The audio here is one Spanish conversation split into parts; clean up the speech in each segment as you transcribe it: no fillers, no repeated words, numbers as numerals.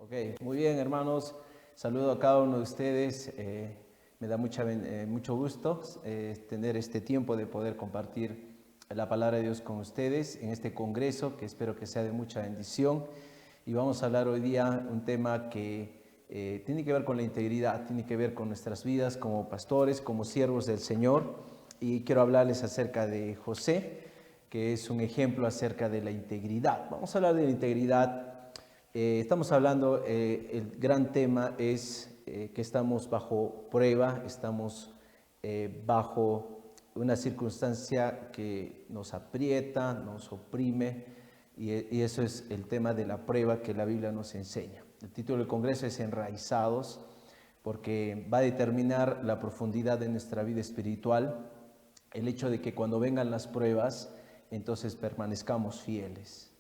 Ok, muy bien, hermanos. Saludo a cada uno de ustedes. Me da mucho gusto tener este tiempo de poder compartir la palabra de Dios con ustedes en este congreso, que espero que sea de mucha bendición. Y vamos a hablar hoy día un tema que tiene que ver con la integridad, tiene que ver con nuestras vidas como pastores, como siervos del Señor. Y quiero hablarles acerca de José, que es un ejemplo acerca de la integridad. Vamos a hablar de la integridad. Estamos hablando, el gran tema es que estamos bajo prueba, estamos bajo una circunstancia que nos aprieta, nos oprime, y eso es el tema de la prueba que la Biblia nos enseña. El título del congreso es Enraizados, porque va a determinar la profundidad de nuestra vida espiritual, el hecho de que cuando vengan las pruebas, entonces permanezcamos fieles.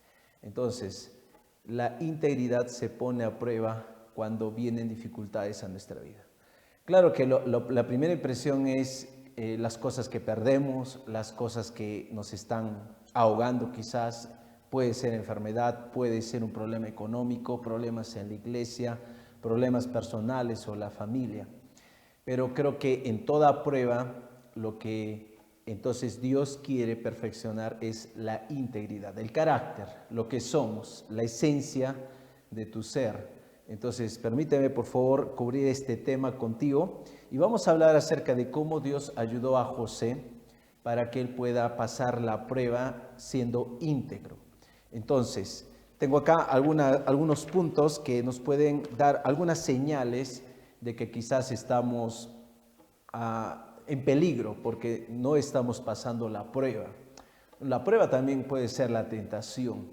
Entonces, la integridad se pone a prueba cuando vienen dificultades a nuestra vida. Claro que la primera impresión es las cosas que perdemos, las cosas que nos están ahogando quizás. Puede ser enfermedad, puede ser un problema económico, problemas en la iglesia, problemas personales o la familia. Pero creo que en toda prueba lo que entonces Dios quiere perfeccionar es la integridad, el carácter, lo que somos, la esencia de tu ser. Entonces, permíteme por favor cubrir este tema contigo y vamos a hablar acerca de cómo Dios ayudó a José para que él pueda pasar la prueba siendo íntegro. Entonces, tengo acá algunos puntos que nos pueden dar algunas señales de que quizás estamos en peligro porque no estamos pasando la prueba. La prueba también puede ser la tentación.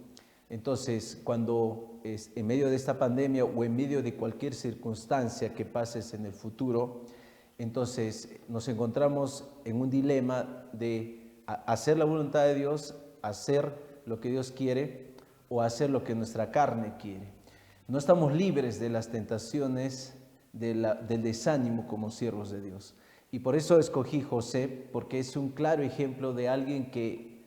Entonces, cuando en medio de esta pandemia o en medio de cualquier circunstancia que pases en el futuro, entonces nos encontramos en un dilema de hacer la voluntad de Dios, hacer lo que Dios quiere o hacer lo que nuestra carne quiere. No estamos libres de las tentaciones del desánimo como siervos de Dios. Y por eso escogí José, porque es un claro ejemplo de alguien que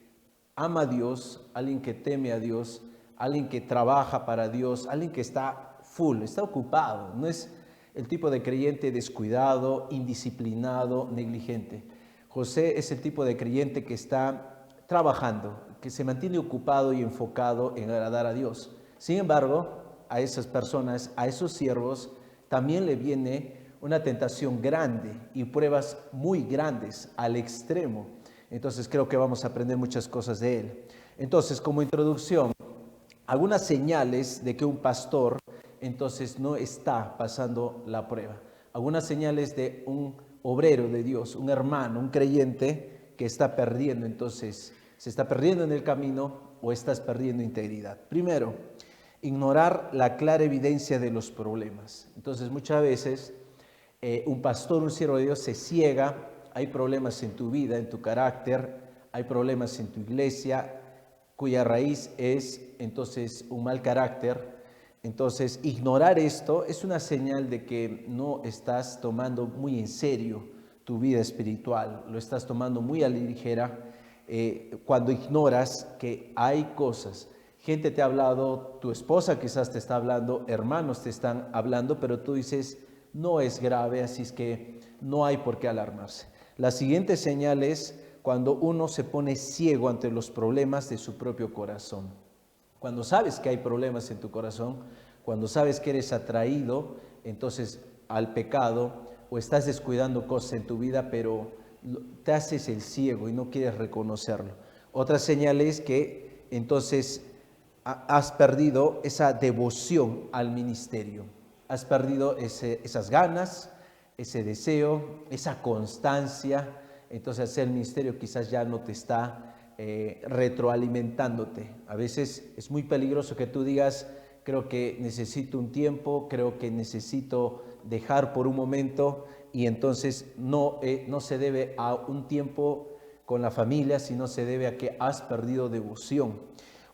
ama a Dios, alguien que teme a Dios, alguien que trabaja para Dios, alguien que está full, está ocupado. No es el tipo de creyente descuidado, indisciplinado, negligente. José es el tipo de creyente que está trabajando, que se mantiene ocupado y enfocado en agradar a Dios. Sin embargo, a esas personas, a esos siervos, también le viene una tentación grande y pruebas muy grandes al extremo. Entonces creo que vamos a aprender muchas cosas de él. Entonces, como introducción, algunas señales de que un pastor entonces no está pasando la prueba. Algunas señales de un obrero de Dios, un hermano, un creyente que está perdiendo, entonces se está perdiendo en el camino o estás perdiendo integridad. Primero, ignorar la clara evidencia de los problemas. Entonces muchas veces un pastor, un siervo de Dios se ciega, hay problemas en tu vida, en tu carácter, hay problemas en tu iglesia, cuya raíz es entonces un mal carácter. Entonces, ignorar esto es una señal de que no estás tomando muy en serio tu vida espiritual, lo estás tomando muy a la ligera cuando ignoras que hay cosas. Gente te ha hablado, tu esposa quizás te está hablando, hermanos te están hablando, pero tú dices, no es grave, así es que no hay por qué alarmarse. La siguiente señal es cuando uno se pone ciego ante los problemas de su propio corazón. Cuando sabes que hay problemas en tu corazón, cuando sabes que eres atraído entonces al pecado o estás descuidando cosas en tu vida, pero te haces el ciego y no quieres reconocerlo. Otra señal es que entonces has perdido esa devoción al ministerio, has perdido esas ganas, ese deseo, esa constancia. Entonces hacer el ministerio quizás ya no te está retroalimentándote. A veces es muy peligroso que tú digas, creo que necesito un tiempo, creo que necesito dejar por un momento, y entonces no se debe a un tiempo con la familia, sino se debe a que has perdido devoción.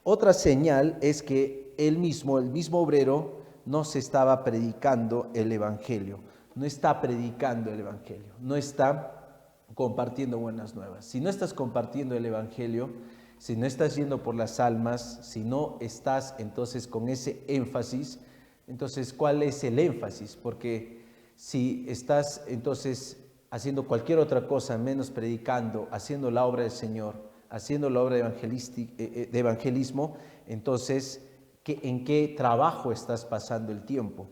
Otra señal es que el mismo obrero no se estaba predicando el evangelio, no está predicando el evangelio, no está compartiendo buenas nuevas. Si no estás compartiendo el evangelio, si no estás yendo por las almas, si no estás entonces con ese énfasis, Entonces, ¿cuál es el énfasis? Porque si estás entonces haciendo cualquier otra cosa, menos predicando, haciendo la obra del Señor, haciendo la obra de evangelismo, entonces, ¿en qué trabajo estás pasando el tiempo?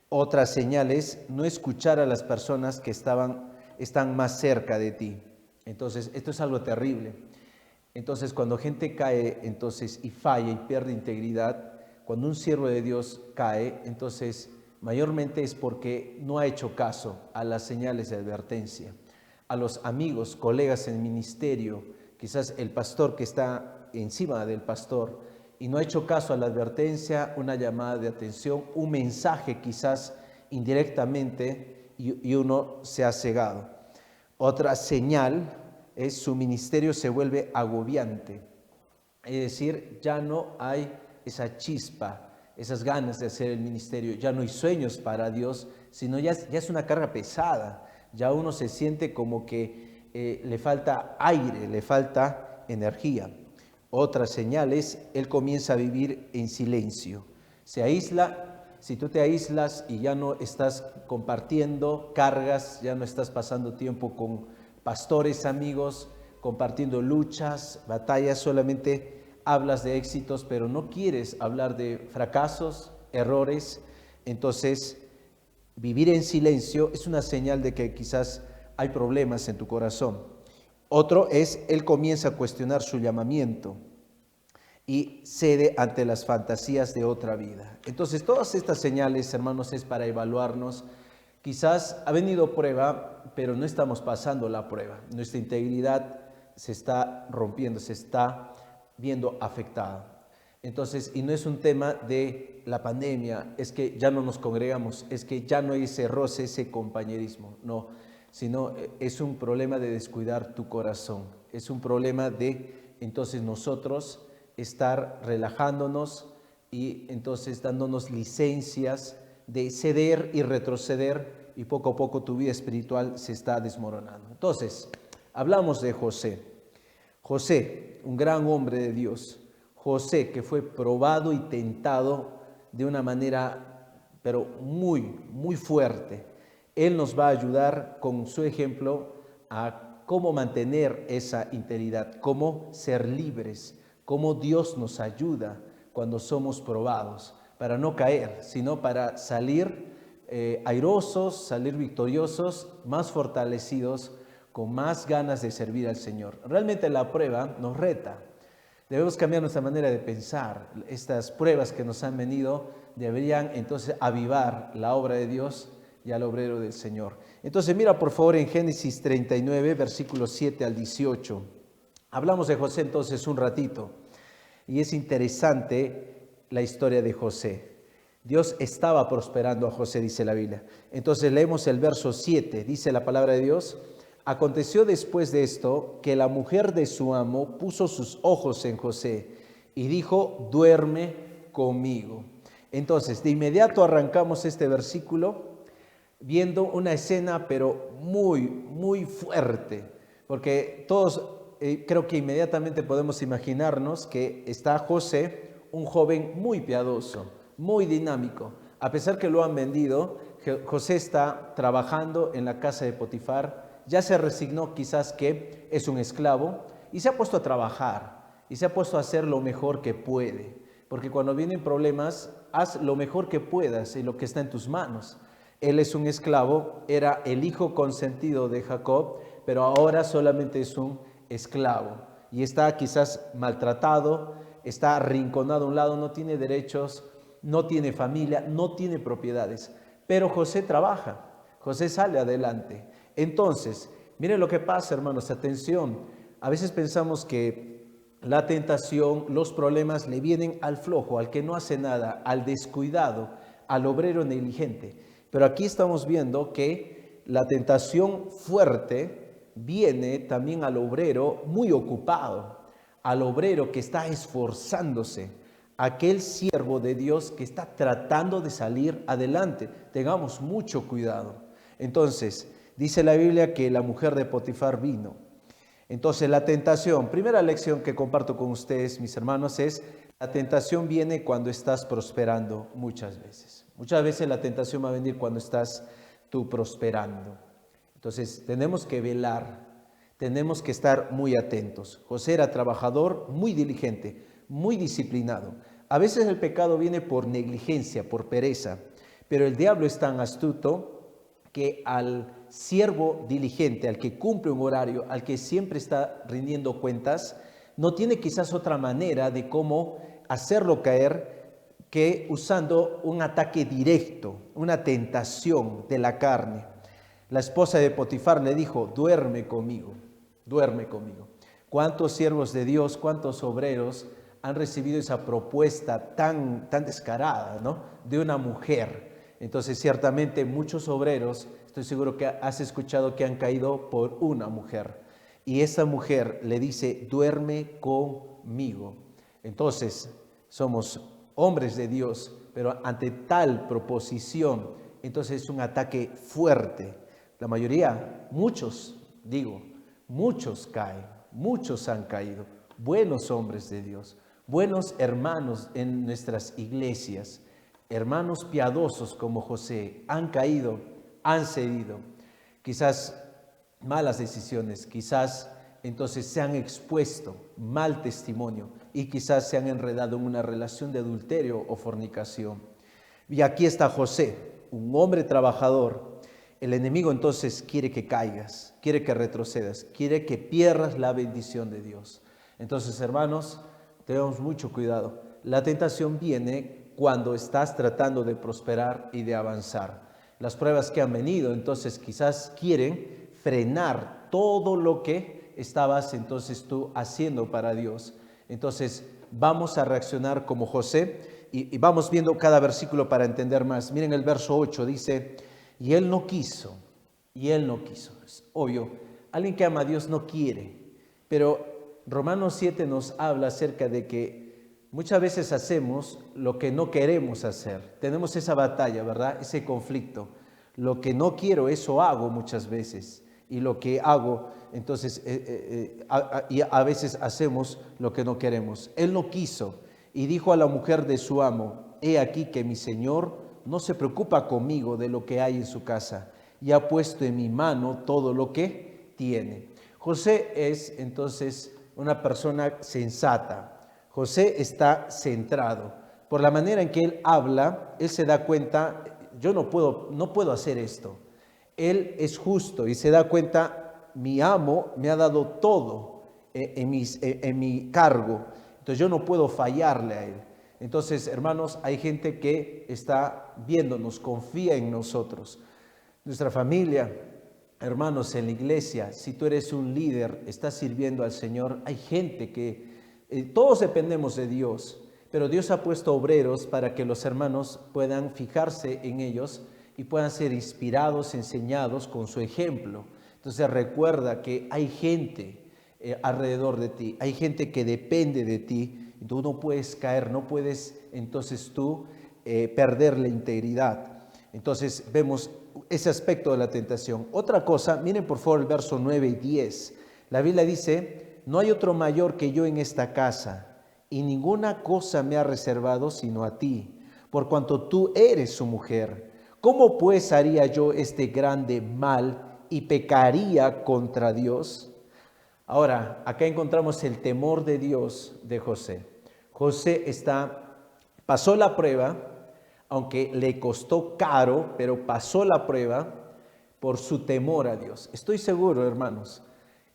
Otra señal es no escuchar a las personas que están más cerca de ti. Entonces, esto es algo terrible. Entonces, cuando gente cae entonces y falla y pierde integridad, cuando un siervo de Dios cae, entonces mayormente es porque no ha hecho caso a las señales de advertencia, a los amigos, colegas en el ministerio, quizás el pastor que está encima del pastor, y no ha hecho caso a la advertencia, una llamada de atención, un mensaje quizás indirectamente, y uno se ha cegado. Otra señal es su ministerio se vuelve agobiante, es decir, ya no hay esa chispa, esas ganas de hacer el ministerio, ya no hay sueños para Dios, sino ya es una carga pesada, ya uno se siente como que le falta aire, le falta energía. Otra señal es, él comienza a vivir en silencio, se aísla. Si tú te aíslas y ya no estás compartiendo cargas, ya no estás pasando tiempo con pastores, amigos, compartiendo luchas, batallas, solamente hablas de éxitos, pero no quieres hablar de fracasos, errores, entonces vivir en silencio es una señal de que quizás hay problemas en tu corazón. Otro es, él comienza a cuestionar su llamamiento y cede ante las fantasías de otra vida. Entonces, todas estas señales, hermanos, es para evaluarnos. Quizás ha venido prueba, pero no estamos pasando la prueba. Nuestra integridad se está rompiendo, se está viendo afectada. Entonces, y no es un tema de la pandemia, es que ya no nos congregamos, es que ya no hay ese roce, ese compañerismo, no, sino es un problema de descuidar tu corazón, es un problema de, entonces, nosotros estar relajándonos y entonces dándonos licencias de ceder y retroceder, y poco a poco tu vida espiritual se está desmoronando. Entonces, hablamos de José. José, un gran hombre de Dios. José, que fue probado y tentado de una manera, pero muy, muy fuerte. Él nos va a ayudar con su ejemplo a cómo mantener esa integridad, cómo ser libres, cómo Dios nos ayuda cuando somos probados, para no caer, sino para salir airosos, salir victoriosos, más fortalecidos, con más ganas de servir al Señor. Realmente la prueba nos reta. Debemos cambiar nuestra manera de pensar. Estas pruebas que nos han venido deberían entonces avivar la obra de Dios y al obrero del Señor. Entonces mira por favor en Génesis 39, versículos 7 al 18. Hablamos de José entonces un ratito y es interesante la historia de José. Dios estaba prosperando a José, dice la Biblia. Entonces leemos el verso 7, dice la palabra de Dios: aconteció después de esto que la mujer de su amo puso sus ojos en José y dijo: duerme conmigo. Entonces, de inmediato arrancamos este versículo viendo una escena, pero muy, muy fuerte, porque todos creo que inmediatamente podemos imaginarnos que está José, un joven muy piadoso, muy dinámico. A pesar que lo han vendido, José está trabajando en la casa de Potifar. Ya se resignó quizás que es un esclavo y se ha puesto a trabajar y se ha puesto a hacer lo mejor que puede. Porque cuando vienen problemas, haz lo mejor que puedas y lo que está en tus manos. Él es un esclavo, era el hijo consentido de Jacob, pero ahora solamente es un esclavo. Y está quizás maltratado, está arrinconado a un lado, no tiene derechos, no tiene familia, no tiene propiedades. Pero José trabaja, José sale adelante. Entonces, miren lo que pasa, hermanos, atención. A veces pensamos que la tentación, los problemas le vienen al flojo, al que no hace nada, al descuidado, al obrero negligente. Pero aquí estamos viendo que la tentación fuerte viene también al obrero muy ocupado, al obrero que está esforzándose, aquel siervo de Dios que está tratando de salir adelante. Tengamos mucho cuidado. Entonces, dice la Biblia que la mujer de Potifar vino. Entonces, la tentación, primera lección que comparto con ustedes, mis hermanos, es La tentación viene cuando estás prosperando muchas veces. Muchas veces la tentación va a venir cuando estás tú prosperando. Entonces tenemos que velar, tenemos que estar muy atentos. José era trabajador, muy diligente, muy disciplinado. A veces el pecado viene por negligencia, por pereza, pero el diablo es tan astuto que al siervo diligente, al que cumple un horario, al que siempre está rindiendo cuentas, no tiene quizás otra manera de cómo hacerlo caer que usando un ataque directo, una tentación de la carne. La esposa de Potifar le dijo, duerme conmigo, duerme conmigo. ¿Cuántos siervos de Dios, cuántos obreros han recibido esa propuesta tan descarada, ¿no?, de una mujer? Entonces, ciertamente muchos obreros, estoy seguro que has escuchado que han caído por una mujer. Y esa mujer le dice, duerme conmigo. Entonces, somos hombres de Dios, pero ante tal proposición, entonces es un ataque fuerte. La mayoría, muchos caen, muchos han caído. Buenos hombres de Dios, buenos hermanos en nuestras iglesias, hermanos piadosos como José, han caído, han cedido. Quizás malas decisiones, quizás entonces se han expuesto mal testimonio y quizás se han enredado en una relación de adulterio o fornicación. Y aquí está José, un hombre trabajador. El enemigo entonces quiere que caigas, quiere que retrocedas, quiere que pierdas la bendición de Dios. Entonces, hermanos, tenemos mucho cuidado. La tentación viene cuando estás tratando de prosperar y de avanzar. Las pruebas que han venido, entonces quizás quieren frenar todo lo que estabas entonces tú haciendo para Dios. Entonces vamos a reaccionar como José y vamos viendo cada versículo para entender más. Miren el verso 8, dice, y él no quiso. Es obvio, alguien que ama a Dios no quiere, pero Romanos 7 nos habla acerca de que muchas veces hacemos lo que no queremos hacer. Tenemos esa batalla, ¿verdad? Ese conflicto. Lo que no quiero, eso hago muchas veces. Y lo que hago, entonces, a veces hacemos lo que no queremos. Él no quiso y dijo a la mujer de su amo, he aquí que mi señor no se preocupa conmigo de lo que hay en su casa y ha puesto en mi mano todo lo que tiene. José es entonces una persona sensata. José está centrado. Por la manera en que él habla, él se da cuenta, yo no puedo hacer esto. Él es justo y se da cuenta, mi amo me ha dado todo en mi cargo, entonces yo no puedo fallarle a él. Entonces, hermanos, hay gente que está viéndonos, confía en nosotros. Nuestra familia, hermanos, en la iglesia, si tú eres un líder, estás sirviendo al Señor, hay gente que todos dependemos de Dios, pero Dios ha puesto obreros para que los hermanos puedan fijarse en ellos y puedan ser inspirados, enseñados con su ejemplo. Entonces recuerda que hay gente alrededor de ti, hay gente que depende de ti, y tú no puedes caer, no puedes entonces tú perder la integridad. Entonces vemos ese aspecto de la tentación. Otra cosa, miren por favor el verso 9 y 10. La Biblia dice, no hay otro mayor que yo en esta casa, y ninguna cosa me ha reservado sino a ti, por cuanto tú eres su mujer. ¿Cómo pues haría yo este grande mal y pecaría contra Dios? Ahora, acá encontramos el temor de Dios de José. José pasó la prueba, aunque le costó caro, pero pasó la prueba por su temor a Dios. Estoy seguro, hermanos,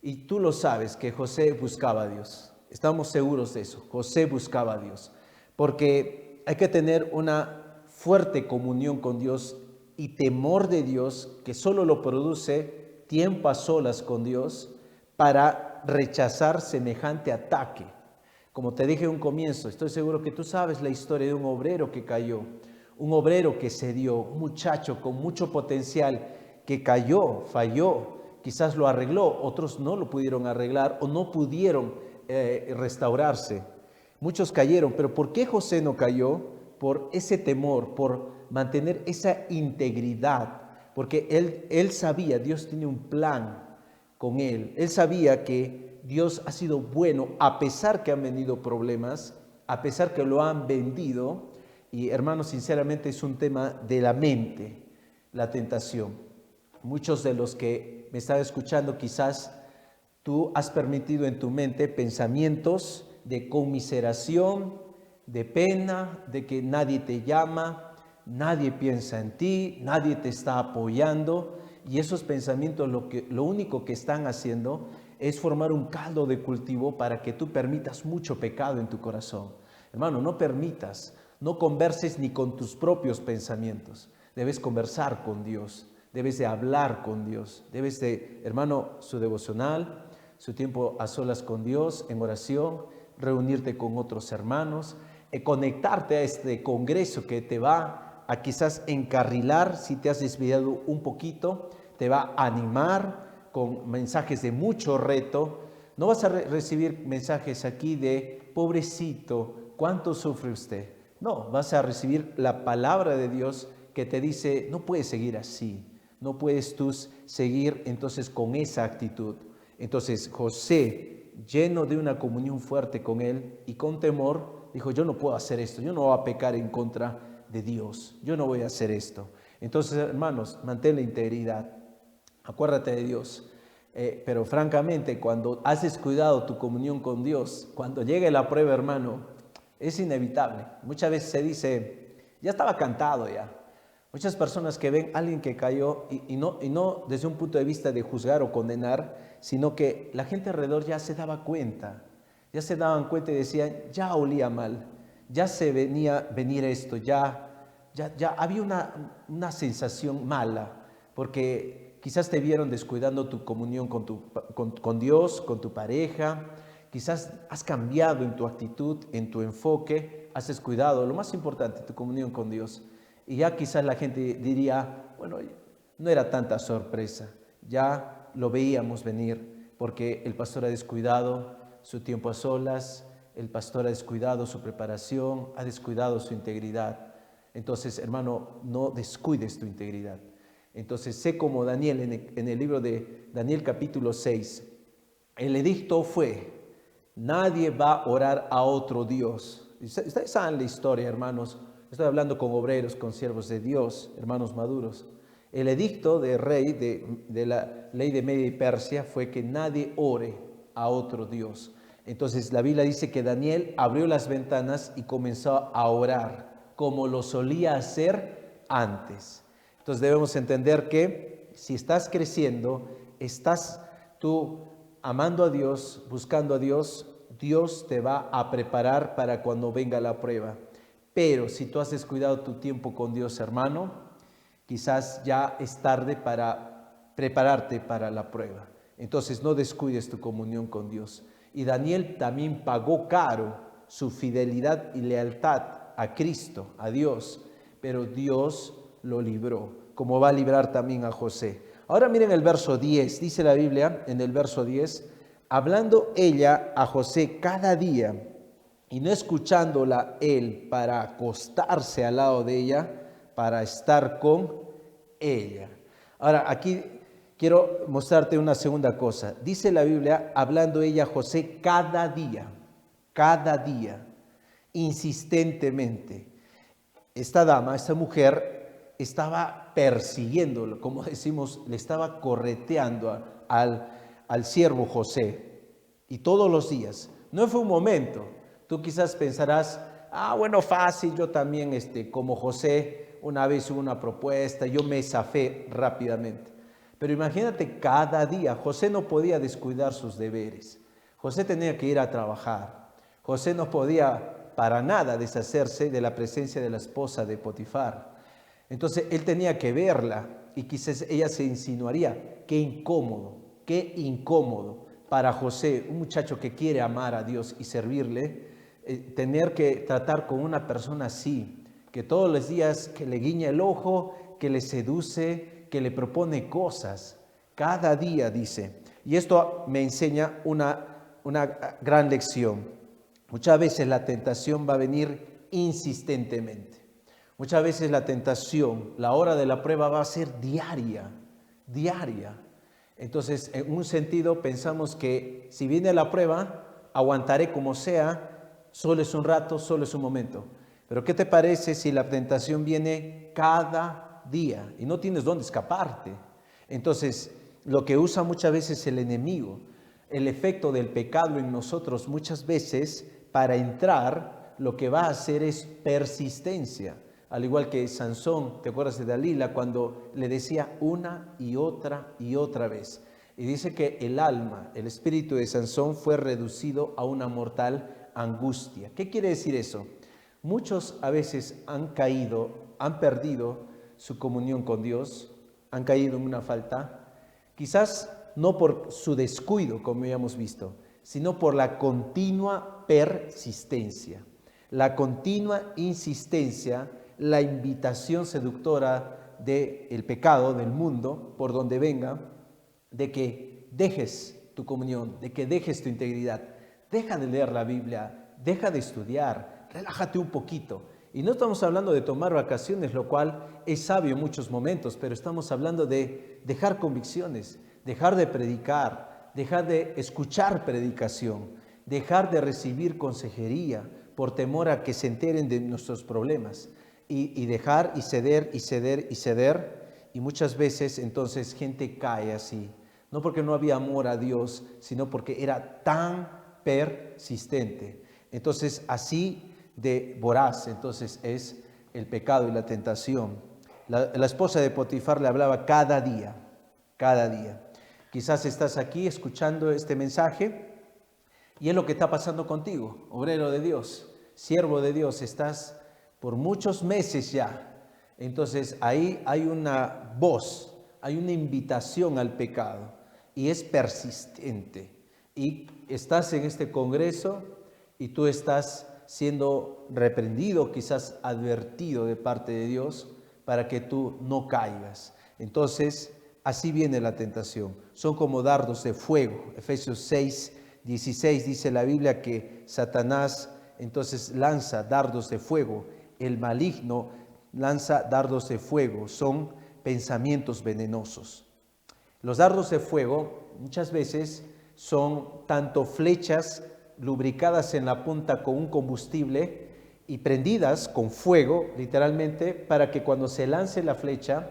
y tú lo sabes, que José buscaba a Dios. Estamos seguros de eso. José buscaba a Dios, porque hay que tener una fuerte comunión con Dios y temor de Dios, que solo lo produce tiempo a solas con Dios, para rechazar semejante ataque. Como te dije en un comienzo, estoy seguro que tú sabes la historia de un obrero que cayó, un obrero que cedió, un muchacho con mucho potencial que cayó, falló, quizás lo arregló, otros no lo pudieron arreglar o no pudieron restaurarse. Muchos cayeron, pero ¿por qué José no cayó? Por ese temor, por mantener esa integridad, porque él sabía, Dios tiene un plan con él. Él sabía que Dios ha sido bueno, a pesar que han venido problemas, a pesar que lo han vendido. Y hermanos, sinceramente es un tema de la mente, la tentación. Muchos de los que me están escuchando, quizás tú has permitido en tu mente pensamientos de conmiseración, de pena, de que nadie te llama, nadie piensa en ti, nadie te está apoyando. Y esos pensamientos lo único que están haciendo es formar un caldo de cultivo para que tú permitas mucho pecado en tu corazón. Hermano, no permitas, no converses ni con tus propios pensamientos. Debes conversar con Dios, debes de hablar con Dios, debes de, hermano, su devocional, su tiempo a solas con Dios, en oración, reunirte con otros hermanos, conectarte a este congreso que te va a quizás encarrilar si te has desviado un poquito, te va a animar con mensajes de mucho reto. No vas a recibir mensajes aquí de pobrecito, ¿cuánto sufre usted? No, vas a recibir la palabra de Dios que te dice, no puedes seguir así, no puedes tú seguir entonces con esa actitud. Entonces José, lleno de una comunión fuerte con él y con temor, dijo, yo no puedo hacer esto, yo no voy a pecar en contra de Dios, yo no voy a hacer esto. Entonces, hermanos, mantén la integridad, acuérdate de Dios. Pero francamente, cuando has descuidado tu comunión con Dios, cuando llegue la prueba, hermano, es inevitable. Muchas veces se dice, ya estaba cantado ya. Muchas personas que ven a alguien que cayó y no desde un punto de vista de juzgar o condenar, sino que la gente alrededor ya se daban cuenta y decían, ya olía mal, ya se venir esto, ya había una sensación mala, porque quizás te vieron descuidando tu comunión con Dios, con tu pareja, quizás has cambiado en tu actitud, en tu enfoque, has descuidado lo más importante, tu comunión con Dios. Y ya quizás la gente diría, bueno, no era tanta sorpresa, ya lo veíamos venir, porque el pastor ha descuidado su tiempo a solas, el pastor ha descuidado su preparación, ha descuidado su integridad. Entonces, hermano, no descuides tu integridad. Entonces, sé como Daniel, en el libro de Daniel capítulo 6, el edicto fue, nadie va a orar a otro Dios. Ustedes saben la historia, hermanos. Estoy hablando con obreros, con siervos de Dios, hermanos maduros. El edicto de rey de la ley de Media y Persia fue que nadie ore a otro Dios. Entonces la Biblia dice que Daniel abrió las ventanas y comenzó a orar como lo solía hacer antes. Entonces debemos entender que si estás creciendo, estás tú amando a Dios, buscando a Dios, Dios te va a preparar para cuando venga la prueba. Pero si tú has descuidado tu tiempo con Dios, hermano, quizás ya es tarde para prepararte para la prueba. Entonces no descuides tu comunión con Dios. Y Daniel también pagó caro su fidelidad y lealtad a Cristo, a Dios, pero Dios lo libró, como va a librar también a José. Ahora miren el verso 10, dice la Biblia en el verso 10, hablando ella a José cada día, y no escuchándola él para acostarse al lado de ella, para estar con ella. Ahora, aquí quiero mostrarte una segunda cosa. Dice la Biblia, hablando ella a José cada día, insistentemente. Esta dama, esta mujer, estaba persiguiéndolo, como decimos, le estaba correteando al siervo José. Y todos los días. No fue un momento. Tú quizás pensarás, bueno, fácil, yo también, como José, una vez hubo una propuesta, yo me zafé rápidamente. Pero imagínate cada día, José no podía descuidar sus deberes. José tenía que ir a trabajar. José no podía para nada deshacerse de la presencia de la esposa de Potifar. Entonces él tenía que verla y quizás ella se insinuaría, qué incómodo para José, un muchacho que quiere amar a Dios y servirle, tener que tratar con una persona así, que todos los días que le guiña el ojo, que le seduce, que le propone cosas, cada día dice. Y esto me enseña una gran lección. Muchas veces la tentación va a venir insistentemente. Muchas veces la tentación, la hora de la prueba va a ser diaria. Entonces, en un sentido, pensamos que si viene la prueba, aguantaré como sea, Solo es un rato, solo es un momento. Pero ¿qué te parece si la tentación viene cada día y no tienes dónde escaparte? Entonces, lo que usa muchas veces el enemigo, el efecto del pecado en nosotros muchas veces para entrar, lo que va a hacer es persistencia. Al igual que Sansón, ¿te acuerdas de Dalila? Cuando le decía una y otra vez. Y dice que el alma, el espíritu de Sansón fue reducido a una mortal angustia. ¿Qué quiere decir eso? Muchos a veces han caído, han perdido su comunión con Dios, han caído en una falta, quizás no por su descuido, como ya hemos visto, sino por la continua persistencia, la continua insistencia, la invitación seductora del pecado, del mundo, por donde venga, de que dejes tu comunión, de que dejes tu integridad. Deja de leer la Biblia, deja de estudiar, relájate un poquito. Y no estamos hablando de tomar vacaciones, lo cual es sabio en muchos momentos, pero estamos hablando de dejar convicciones, dejar de predicar, dejar de escuchar predicación, dejar de recibir consejería por temor a que se enteren de nuestros problemas y dejar y ceder y ceder y ceder. Y muchas veces entonces gente cae así, no porque no había amor a Dios, sino porque era tan persistente. Entonces así de voraz, entonces es el pecado y la tentación. La esposa de Potifar le hablaba cada día, cada día. Quizás estás aquí escuchando este mensaje y es lo que está pasando contigo, obrero de Dios, siervo de Dios, estás por muchos meses ya. Entonces ahí hay una voz, hay una invitación al pecado y es persistente. Y estás en este congreso y tú estás siendo reprendido, quizás advertido de parte de Dios para que tú no caigas. Entonces, así viene la tentación. Son como dardos de fuego. Efesios 6:16 dice la Biblia que Satanás entonces lanza dardos de fuego. El maligno lanza dardos de fuego. Son pensamientos venenosos. Los dardos de fuego muchas veces son tanto flechas lubricadas en la punta con un combustible y prendidas con fuego, literalmente, para que cuando se lance la flecha,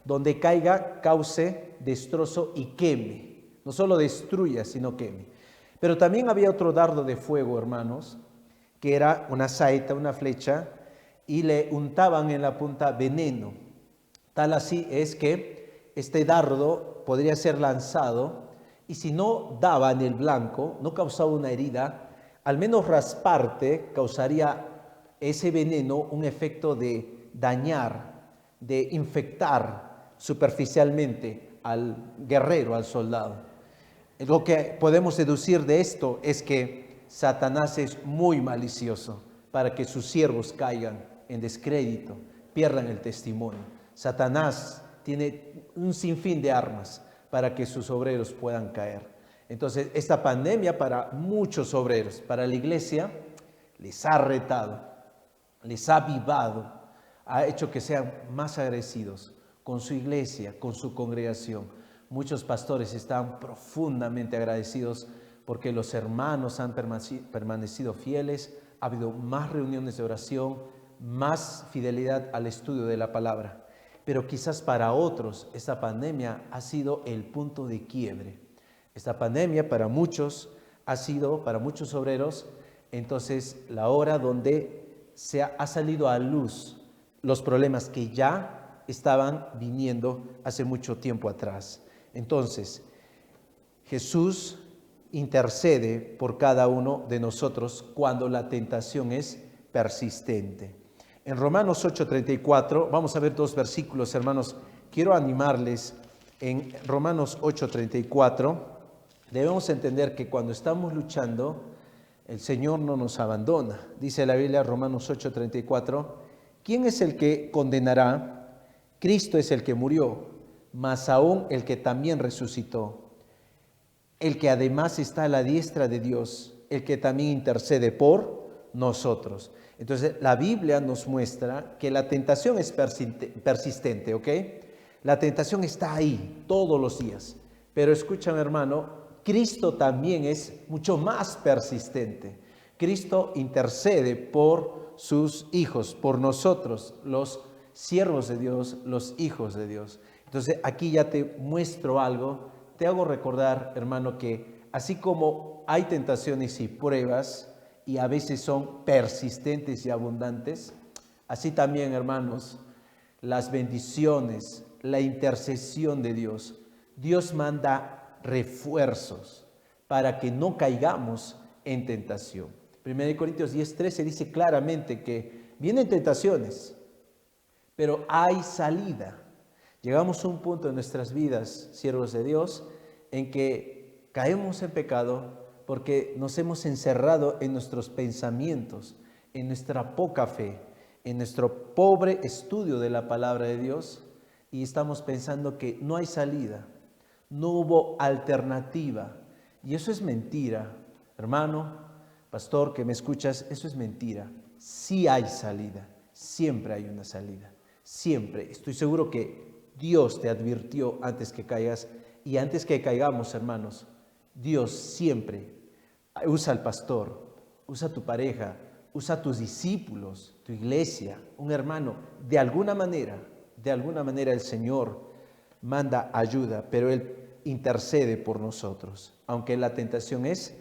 donde caiga, cause destrozo y queme. No solo destruya, sino queme. Pero también había otro dardo de fuego, hermanos, que era una saeta, una flecha, y le untaban en la punta veneno. Tal así es que este dardo podría ser lanzado y si no daba en el blanco, no causaba una herida, al menos rasparte causaría ese veneno un efecto de dañar, de infectar superficialmente al guerrero, al soldado. Lo que podemos deducir de esto es que Satanás es muy malicioso para que sus siervos caigan en descrédito, pierdan el testimonio. Satanás tiene un sinfín de armas para que sus obreros puedan caer. Entonces, esta pandemia para muchos obreros, para la iglesia, les ha retado, les ha avivado, ha hecho que sean más agradecidos con su iglesia, con su congregación. Muchos pastores están profundamente agradecidos porque los hermanos han permanecido fieles, ha habido más reuniones de oración, más fidelidad al estudio de la palabra. Pero quizás para otros esta pandemia ha sido el punto de quiebre. Esta pandemia para muchos ha sido, para muchos obreros, entonces la hora donde ha salido a luz los problemas que ya estaban viniendo hace mucho tiempo atrás. Entonces, Jesús intercede por cada uno de nosotros cuando la tentación es persistente. En Romanos 8:34, vamos a ver dos versículos, hermanos. Quiero animarles en Romanos 8:34. Debemos entender que cuando estamos luchando, el Señor no nos abandona. Dice la Biblia, Romanos 8:34, ¿quién es el que condenará? Cristo es el que murió, mas aún el que también resucitó, el que además está a la diestra de Dios, el que también intercede por nosotros. Entonces, la Biblia nos muestra que la tentación es persistente, ¿ok? La tentación está ahí todos los días. Pero escúchame, hermano, Cristo también es mucho más persistente. Cristo intercede por sus hijos, por nosotros, los siervos de Dios, los hijos de Dios. Entonces aquí ya te muestro algo, te hago recordar, hermano, que así como hay tentaciones y pruebas, y a veces son persistentes y abundantes, así también, hermanos, las bendiciones, la intercesión de Dios. Dios manda refuerzos para que no caigamos en tentación. 1 Corintios 10:13 dice claramente que vienen tentaciones, pero hay salida. Llegamos a un punto en nuestras vidas, siervos de Dios, en que caemos en pecado porque nos hemos encerrado en nuestros pensamientos, en nuestra poca fe, en nuestro pobre estudio de la palabra de Dios, y estamos pensando que no hay salida, no hubo alternativa. Y eso es mentira, hermano, pastor que me escuchas, eso es mentira. Sí hay salida, siempre hay una salida, siempre. Estoy seguro que Dios te advirtió antes que caigas, y antes que caigamos, hermanos, Dios siempre usa al pastor, usa a tu pareja, usa a tus discípulos, tu iglesia, un hermano. De alguna manera el Señor manda ayuda, pero Él intercede por nosotros, aunque la tentación es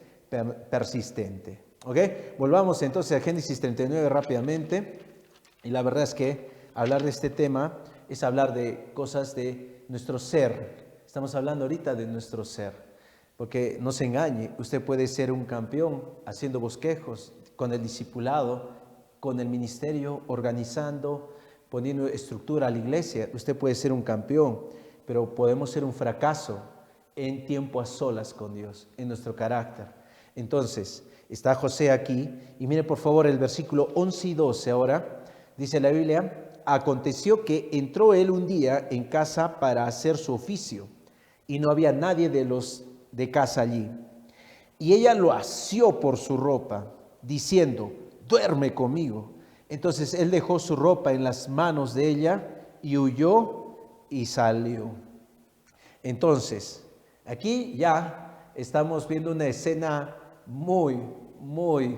persistente. ¿Ok? Volvamos entonces a Génesis 39 rápidamente. Y la verdad es que hablar de este tema es hablar de cosas de nuestro ser. Estamos hablando ahorita de nuestro ser. Porque no se engañe, usted puede ser un campeón haciendo bosquejos, con el discipulado, con el ministerio, organizando, poniendo estructura a la iglesia. Usted puede ser un campeón, pero podemos ser un fracaso en tiempo a solas con Dios, en nuestro carácter. Entonces, está José aquí, y mire por favor el versículo 11 y 12 ahora, dice la Biblia: aconteció que entró él un día en casa para hacer su oficio, y no había nadie de los de casa allí. Y ella lo asió por su ropa, diciendo: duerme conmigo. Entonces él dejó su ropa en las manos de ella y huyó y salió. Entonces, aquí ya estamos viendo una escena muy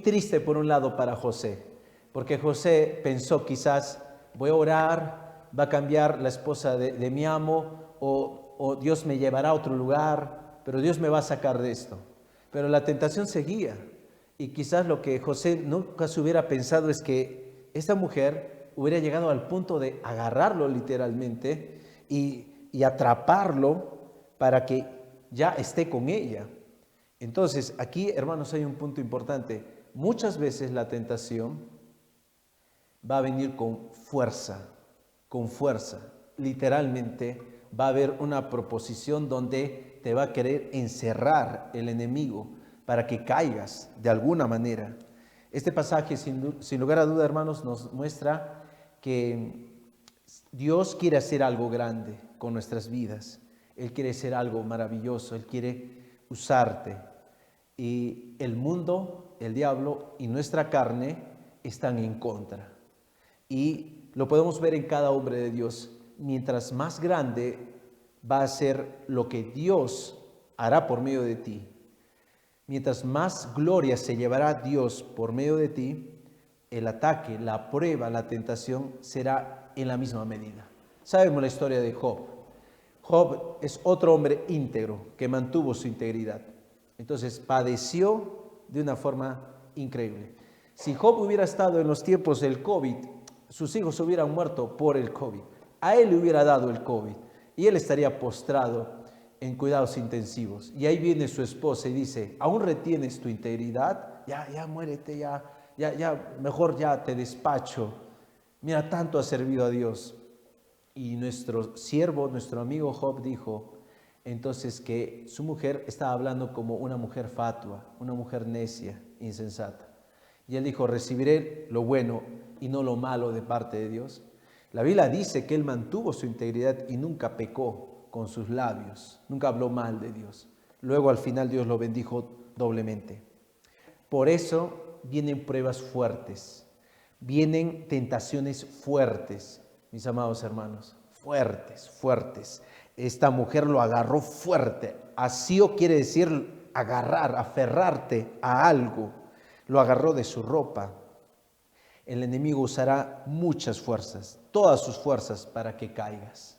triste por un lado para José, porque José pensó quizás: voy a orar, va a cambiar la esposa de mi amo, o Dios me llevará a otro lugar, pero Dios me va a sacar de esto. Pero la tentación seguía, y quizás lo que José nunca se hubiera pensado es que esta mujer hubiera llegado al punto de agarrarlo literalmente y atraparlo para que ya esté con ella. Entonces, aquí, hermanos, hay un punto importante. Muchas veces la tentación va a venir con fuerza, literalmente va a haber una proposición donde te va a querer encerrar el enemigo para que caigas de alguna manera. Este pasaje, sin lugar a duda, hermanos, nos muestra que Dios quiere hacer algo grande con nuestras vidas. Él quiere hacer algo maravilloso, Él quiere usarte. Y el mundo, el diablo y nuestra carne están en contra. Y lo podemos ver en cada hombre de Dios. Mientras más grande va a ser lo que Dios hará por medio de ti, mientras más gloria se llevará Dios por medio de ti, el ataque, la prueba, la tentación será en la misma medida. Sabemos la historia de Job. Job es otro hombre íntegro que mantuvo su integridad. Entonces padeció de una forma increíble. Si Job hubiera estado en los tiempos del COVID, sus hijos hubieran muerto por el COVID. A él le hubiera dado el COVID y él estaría postrado en cuidados intensivos. Y ahí viene su esposa y dice: ¿aún retienes tu integridad? Ya muérete, ya, mejor ya te despacho. Mira, tanto has servido a Dios. Y nuestro siervo, nuestro amigo Job dijo entonces que su mujer estaba hablando como una mujer fatua, una mujer necia, insensata. Y él dijo: recibiré lo bueno y no lo malo de parte de Dios. La Biblia dice que él mantuvo su integridad y nunca pecó con sus labios, nunca habló mal de Dios. Luego al final Dios lo bendijo doblemente. Por eso vienen pruebas fuertes, vienen tentaciones fuertes, mis amados hermanos, fuertes. Esta mujer lo agarró fuerte. Asío quiere decir agarrar, aferrarte a algo. lo agarró de su ropa. El enemigo usará muchas fuerzas, todas sus fuerzas para que caigas.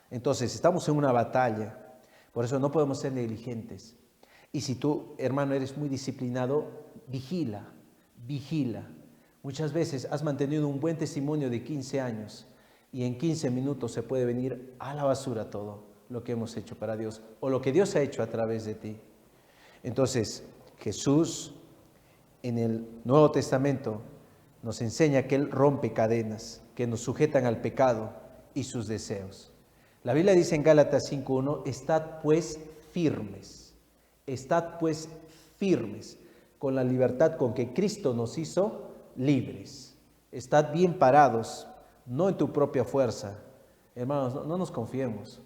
Entonces, estamos en una batalla, por eso no podemos ser negligentes. Y si tú, hermano, eres muy disciplinado, vigila, vigila. Muchas veces has mantenido un buen testimonio de 15 años y en 15 minutos se puede venir a la basura todo lo que hemos hecho para Dios o lo que Dios ha hecho a través de ti. Entonces, Jesús en el Nuevo Testamento nos enseña que Él rompe cadenas que nos sujetan al pecado y sus deseos. La Biblia dice en Gálatas 5:1, estad pues firmes con la libertad con que Cristo nos hizo libres. Estad bien parados, no en tu propia fuerza. Hermanos, no nos confiemos,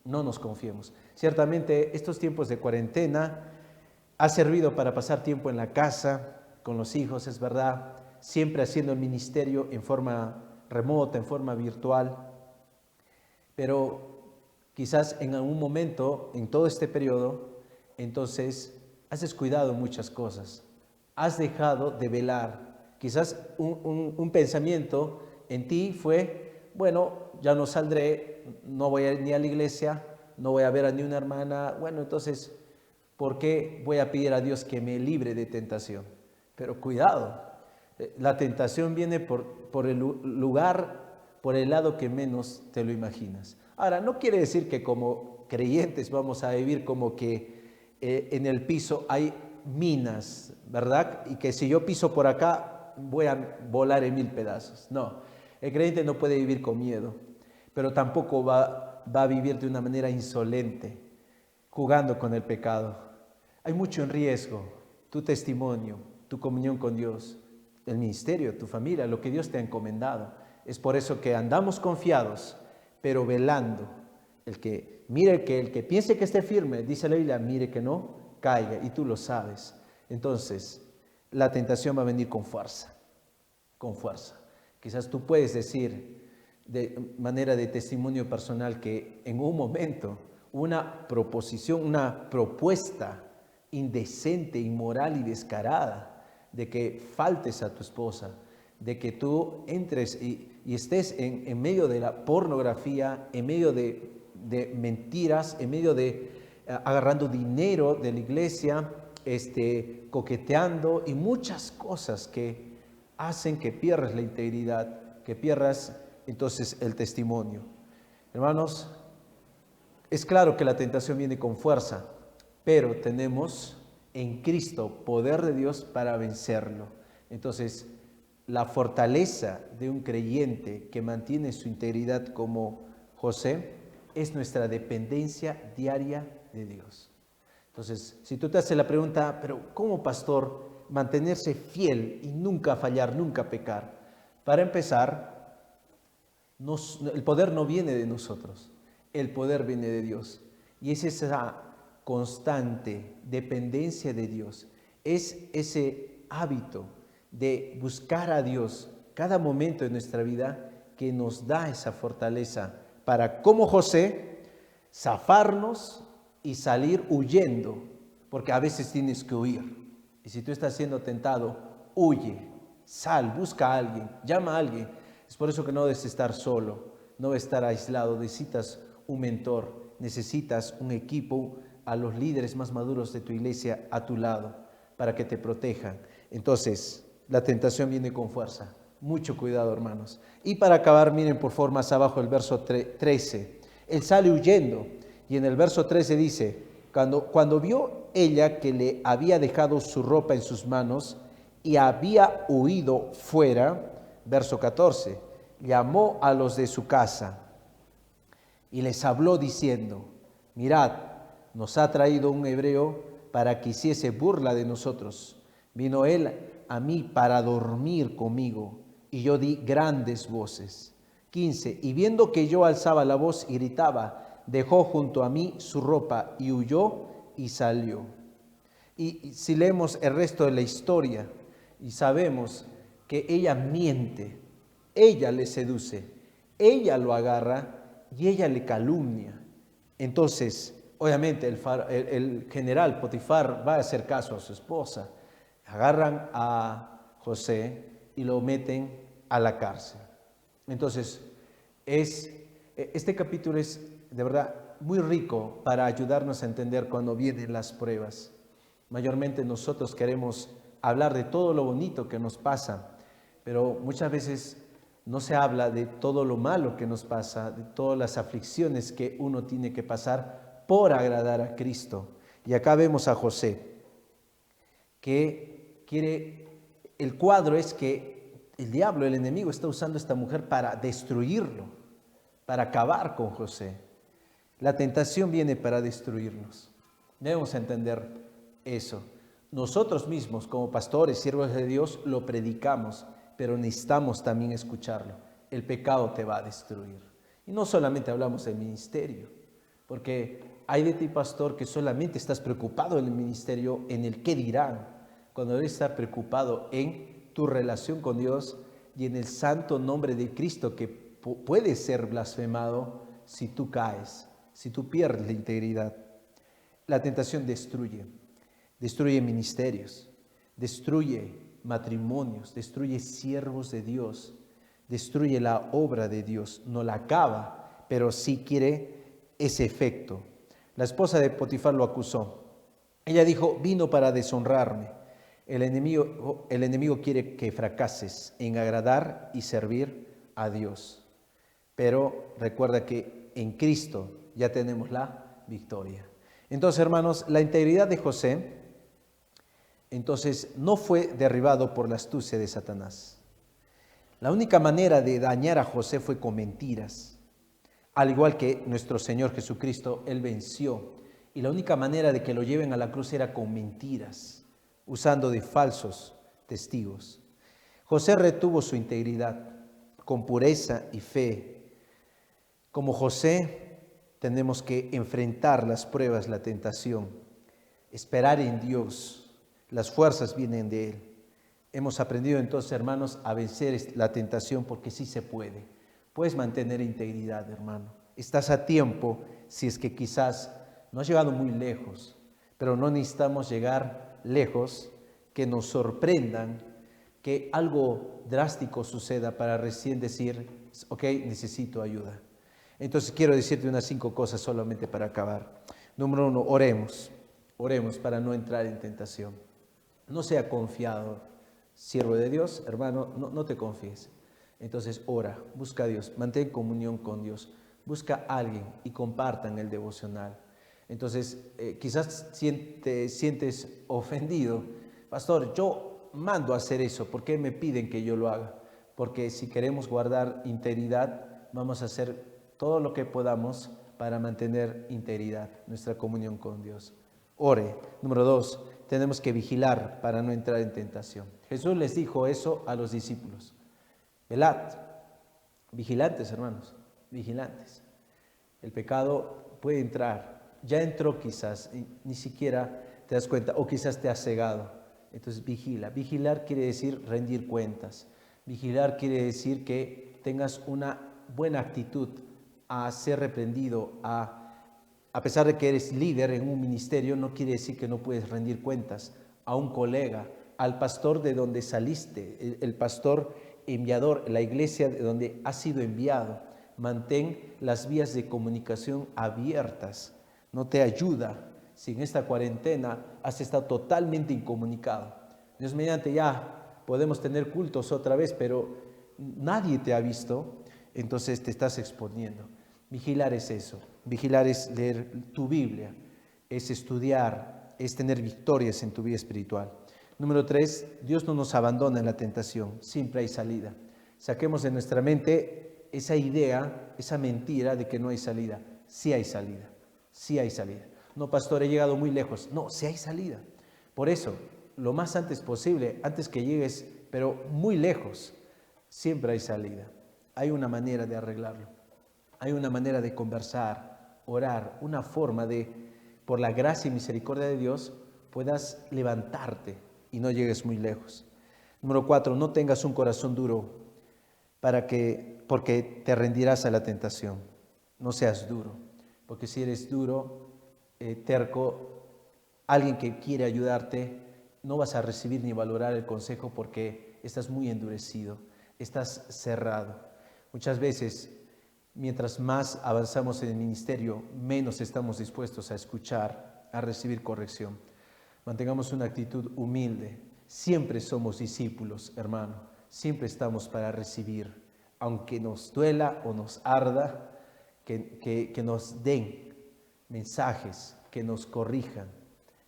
no nos confiemos. Ciertamente estos tiempos de cuarentena ha servido para pasar tiempo en la casa, con los hijos, es verdad, siempre haciendo el ministerio en forma remota, en forma virtual. Pero quizás en algún momento, en todo este periodo, entonces has descuidado muchas cosas. Has dejado de velar. Quizás un pensamiento en ti fue, bueno, ya no saldré, no voy a ir ni a la iglesia, no voy a ver a ni una hermana. Bueno, entonces, ¿por qué voy a pedir a Dios que me libre de tentación? Pero cuidado, la tentación viene por el lugar, por el lado que menos te lo imaginas. Ahora, no quiere decir que como creyentes vamos a vivir como que en el piso hay minas, ¿verdad? Y que si yo piso por acá voy a volar en 1000 pedazos. No, el creyente no puede vivir con miedo, pero tampoco va a vivir de una manera insolente, jugando con el pecado. Hay mucho en riesgo, tu testimonio, tu comunión con Dios, el ministerio, tu familia, lo que Dios te ha encomendado. Es por eso que andamos confiados, pero velando. El que piense que esté firme, dice la Biblia, mire que no caiga, y tú lo sabes. Entonces, la tentación va a venir con fuerza, con fuerza. Quizás tú puedes decir de manera de testimonio personal que en un momento una proposición, una propuesta indecente, inmoral y descarada de que faltes a tu esposa, de que tú entres y estés en medio de la pornografía, en medio de mentiras, en medio de agarrando dinero de la iglesia, coqueteando y muchas cosas que hacen que pierdas la integridad, que pierdas entonces el testimonio. Hermanos, es claro que la tentación viene con fuerza, pero tenemos en Cristo poder de Dios para vencerlo. Entonces, la fortaleza de un creyente que mantiene su integridad como José es nuestra dependencia diaria de Dios. Entonces, si tú te haces la pregunta, pero ¿cómo, pastor, mantenerse fiel y nunca fallar, nunca pecar? Para empezar, el poder no viene de nosotros, el poder viene de Dios. Y es esa constante dependencia de Dios, es ese hábito de buscar a Dios cada momento de nuestra vida que nos da esa fortaleza para, como José, zafarnos y salir huyendo, porque a veces tienes que huir. Y si tú estás siendo tentado, huye, sal, busca a alguien, llama a alguien. Es por eso que no debes estar solo, no debes estar aislado, necesitas un mentor, necesitas un equipo, a los líderes más maduros de tu iglesia a tu lado para que te protejan. Entonces, la tentación viene con fuerza. Mucho cuidado, hermanos. Y para acabar, miren por favor más abajo el verso 13. Él sale huyendo y en el verso 13 dice, cuando vio ella que le había dejado su ropa en sus manos y había huido fuera, verso 14, llamó a los de su casa y les habló diciendo, mirad, nos ha traído un hebreo para que hiciese burla de nosotros. Vino él a mí para dormir conmigo, y yo di grandes voces. 15. Y viendo que yo alzaba la voz y gritaba, dejó junto a mí su ropa y huyó y salió. Y si leemos el resto de la historia y sabemos que ella miente, ella le seduce, ella lo agarra y ella le calumnia. Entonces, obviamente el general Potifar va a hacer caso a su esposa. agarran a José y lo meten a la cárcel. Entonces, este capítulo es de verdad muy rico para ayudarnos a entender cuando vienen las pruebas. Mayormente nosotros queremos hablar de todo lo bonito que nos pasa, pero muchas veces no se habla de todo lo malo que nos pasa, de todas las aflicciones que uno tiene que pasar por agradar a Cristo. Y acá vemos a José, que el cuadro es que el diablo, el enemigo, está usando a esta mujer para destruirlo, para acabar con José. La tentación viene para destruirnos. Debemos entender eso. Nosotros mismos, como pastores, siervos de Dios, lo predicamos, pero necesitamos también escucharlo. El pecado te va a destruir. Y no solamente hablamos del ministerio, porque hay de ti, pastor, que solamente estás preocupado en el ministerio, en el qué dirán, cuando debes estar preocupado en tu relación con Dios y en el santo nombre de Cristo, que puede ser blasfemado si tú caes, si tú pierdes la integridad. La tentación destruye ministerios, destruye matrimonios, destruye siervos de Dios, destruye la obra de Dios, no la acaba, pero sí quiere ese efecto. La esposa de Potifar lo acusó. Ella dijo, vino para deshonrarme. El enemigo quiere que fracases en agradar y servir a Dios. Pero recuerda que en Cristo ya tenemos la victoria. Entonces, hermanos, la integridad de José, entonces, no fue derribado por la astucia de Satanás. La única manera de dañar a José fue con mentiras. Al igual que nuestro Señor Jesucristo, Él venció. Y la única manera de que lo lleven a la cruz era con mentiras, usando de falsos testigos. José retuvo su integridad con pureza y fe. Como José, tenemos que enfrentar las pruebas, la tentación, esperar en Dios. Las fuerzas vienen de Él. Hemos aprendido entonces, hermanos, a vencer la tentación porque sí se puede. Puedes mantener integridad, hermano. Estás a tiempo si es que quizás no has llegado muy lejos, pero no necesitamos llegar lejos, que nos sorprendan, que algo drástico suceda para recién decir, ok, necesito ayuda. Entonces quiero decirte unas 5 cosas solamente para acabar. Número 1, oremos. Oremos para no entrar en tentación. No sea confiado, siervo de Dios, hermano, no te confíes. Entonces ora, busca a Dios, mantén comunión con Dios, busca a alguien y compartan el devocional. Entonces, quizás sientes ofendido. Pastor, yo mando a hacer eso, ¿por qué me piden que yo lo haga? Porque si queremos guardar integridad, vamos a hacer todo lo que podamos para mantener integridad, nuestra comunión con Dios. Ore. Número 2, tenemos que vigilar para no entrar en tentación. Jesús les dijo eso a los discípulos. Velad, vigilantes, hermanos, vigilantes. El pecado puede entrar. Ya entró quizás, ni siquiera te das cuenta, o quizás te has cegado. Entonces vigila. Vigilar quiere decir rendir cuentas. Vigilar quiere decir que tengas una buena actitud a ser reprendido, a pesar de que eres líder en un ministerio, no quiere decir que no puedes rendir cuentas a un colega, al pastor de donde saliste, el pastor enviador, la iglesia de donde has sido enviado. Mantén las vías de comunicación abiertas. No te ayuda si en esta cuarentena has estado totalmente incomunicado. Dios mediante ya podemos tener cultos otra vez, pero nadie te ha visto, entonces te estás exponiendo. Vigilar es eso. Vigilar es leer tu Biblia, es estudiar, es tener victorias en tu vida espiritual. Número 3, Dios no nos abandona en la tentación, siempre hay salida. Saquemos de nuestra mente esa idea, esa mentira de que no hay salida. Sí hay salida, sí hay salida. No, pastor, he llegado muy lejos. No, sí hay salida. Por eso, lo más antes posible, antes que llegues, pero muy lejos, siempre hay salida. Hay una manera de arreglarlo. Hay una manera de conversar, orar, una forma de, por la gracia y misericordia de Dios, puedas levantarte y no llegues muy lejos. Número 4, no tengas un corazón duro porque te rendirás a la tentación. No seas duro, porque si eres duro, terco, alguien que quiere ayudarte no vas a recibir ni valorar el consejo porque estás muy endurecido, estás cerrado. Muchas veces, mientras más avanzamos en el ministerio, menos estamos dispuestos a escuchar, a recibir corrección. Mantengamos una actitud humilde. Siempre somos discípulos, hermano. Siempre estamos para recibir, aunque nos duela o nos arda, que nos den mensajes, que nos corrijan.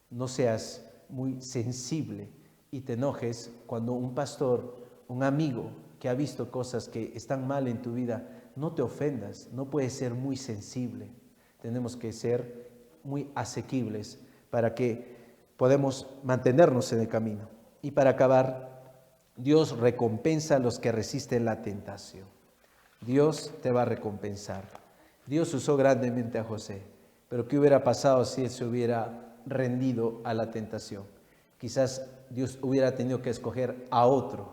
No seas muy sensible y te enojes cuando un pastor, un amigo que ha visto cosas que están mal en tu vida, no te ofendas, no puedes ser muy sensible. Tenemos que ser muy asequibles para que podamos mantenernos en el camino. Y para acabar, Dios recompensa a los que resisten la tentación. Dios te va a recompensar. Dios usó grandemente a José, pero ¿qué hubiera pasado si él se hubiera rendido a la tentación? Quizás Dios hubiera tenido que escoger a otro,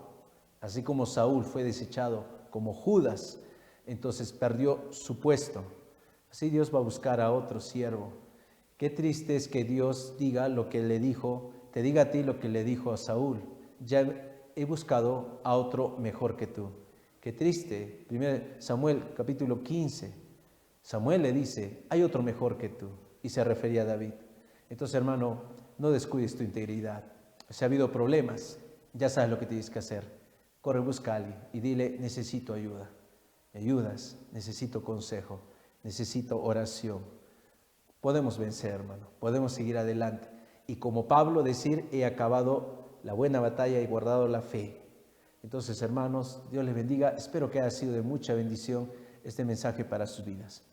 así como Saúl fue desechado como Judas, entonces perdió su puesto. Así Dios va a buscar a otro siervo. Qué triste es que Dios diga lo que le dijo, te diga a ti lo que le dijo a Saúl. Ya he buscado a otro mejor que tú. Qué triste. 1 Samuel capítulo 15. Samuel le dice, hay otro mejor que tú. Y se refería a David. Entonces, hermano, no descuides tu integridad. Si ha habido problemas, ya sabes lo que tienes que hacer. Corre, busca a alguien y dile, necesito ayuda. ¿Me ayudas? Necesito consejo. Necesito oración. Podemos vencer, hermano. Podemos seguir adelante. Y como Pablo decir, he acabado la buena batalla y guardado la fe. Entonces, hermanos, Dios les bendiga. Espero que haya sido de mucha bendición este mensaje para sus vidas.